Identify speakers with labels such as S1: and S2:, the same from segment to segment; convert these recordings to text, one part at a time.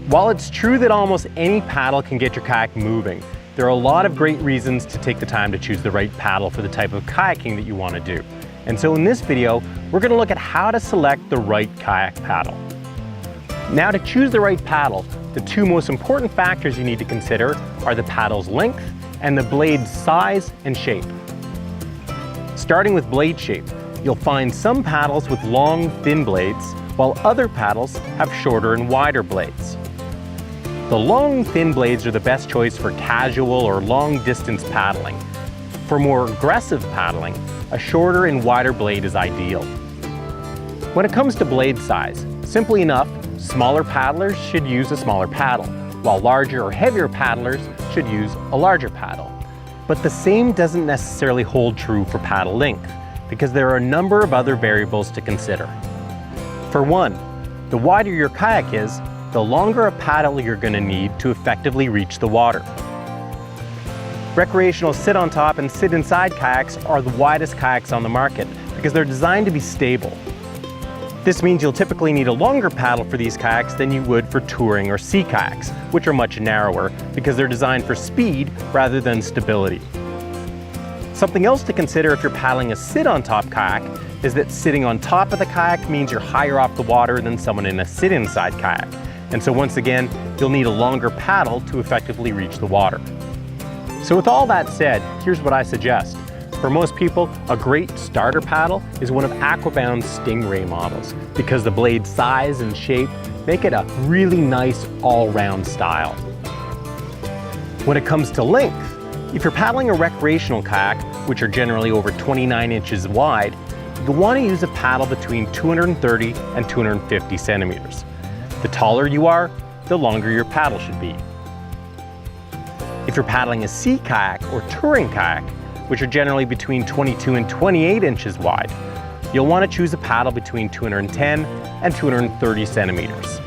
S1: While it's true that almost any paddle can get your kayak moving, there are a lot of great reasons to take the time to choose the right paddle for the type of kayaking that you want to do. And so in this video, we're going to look at how to select the right kayak paddle. Now, to choose the right paddle, the two most important factors you need to consider are the paddle's length and the blade's size and shape. Starting with blade shape, you'll find some paddles with long, thin blades, while other paddles have shorter and wider blades. The long, thin blades are the best choice for casual or long-distance paddling. For more aggressive paddling, a shorter and wider blade is ideal. When it comes to blade size, simply enough, smaller paddlers should use a smaller paddle, while larger or heavier paddlers should use a larger paddle. But the same doesn't necessarily hold true for paddle length, because there are a number of other variables to consider. For one, the wider your kayak is, the longer a paddle you're going to need to effectively reach the water. Recreational sit-on-top and sit-inside kayaks are the widest kayaks on the market because they're designed to be stable. This means you'll typically need a longer paddle for these kayaks than you would for touring or sea kayaks, which are much narrower because they're designed for speed rather than stability. Something else to consider if you're paddling a sit-on-top kayak is that sitting on top of the kayak means you're higher off the water than someone in a sit-inside kayak. And so once again, you'll need a longer paddle to effectively reach the water. So with all that said, here's what I suggest. For most people, a great starter paddle is one of Aquabound's Stingray models because the blade size and shape make it a really nice all-round style. When it comes to length, if you're paddling a recreational kayak, which are generally over 29 inches wide, you'll want to use a paddle between 230 and 250 centimeters. The taller you are, the longer your paddle should be. If you're paddling a sea kayak or touring kayak, which are generally between 22 and 28 inches wide, you'll want to choose a paddle between 210 and 230 centimeters.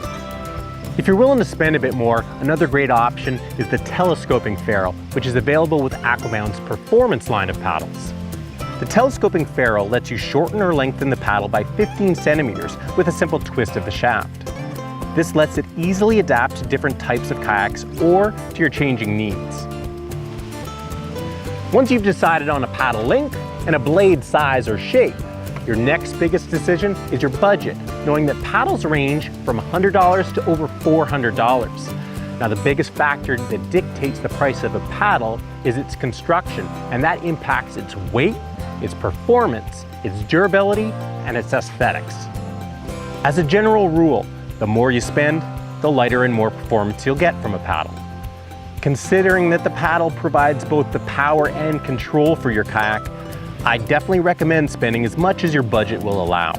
S1: If you're willing to spend a bit more, another great option is the telescoping ferrule, which is available with Aquabound's Performance line of paddles. The telescoping ferrule lets you shorten or lengthen the paddle by 15 centimeters with a simple twist of the shaft. This lets it easily adapt to different types of kayaks or to your changing needs. Once you've decided on a paddle length and a blade size or shape, your next biggest decision is your budget, knowing that paddles range from $100 to over $400. Now, the biggest factor that dictates the price of a paddle is its construction, and that impacts its weight, its performance, its durability, and its aesthetics. As a general rule, the more you spend, the lighter and more performance you'll get from a paddle. Considering that the paddle provides both the power and control for your kayak, I definitely recommend spending as much as your budget will allow.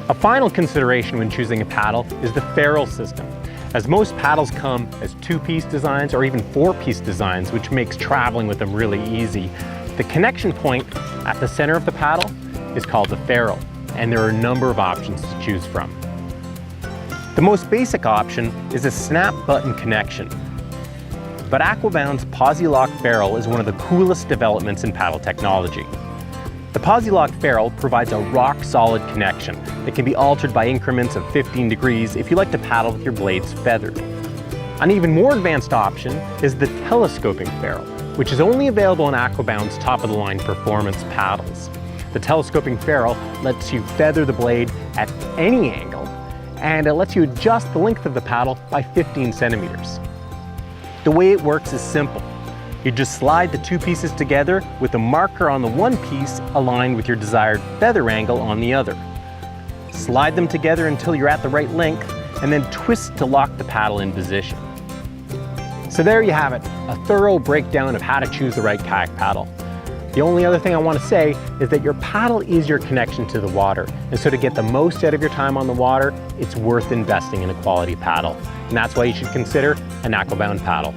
S1: A final consideration when choosing a paddle is the ferrule system, as most paddles come as two-piece designs or even four-piece designs, which makes traveling with them really easy. The connection point at the center of the paddle is called the ferrule, and there are a number of options to choose from. The most basic option is a snap button connection. But Aquabound's Posi-Lock ferrule is one of the coolest developments in paddle technology. The Posi-Lock ferrule provides a rock-solid connection that can be altered by increments of 15 degrees if you like to paddle with your blades feathered. An even more advanced option is the telescoping ferrule, which is only available in Aquabound's top-of-the-line performance paddles. The telescoping ferrule lets you feather the blade at any angle, and it lets you adjust the length of the paddle by 15 centimeters. The way it works is simple. You just slide the two pieces together with a marker on the one piece aligned with your desired feather angle on the other. Slide them together until you're at the right length, and then twist to lock the paddle in position. So there you have it, a thorough breakdown of how to choose the right kayak paddle. The only other thing I want to say is that your paddle is your connection to the water, and so to get the most out of your time on the water, it's worth investing in a quality paddle. And that's why you should consider an Aquabound paddle.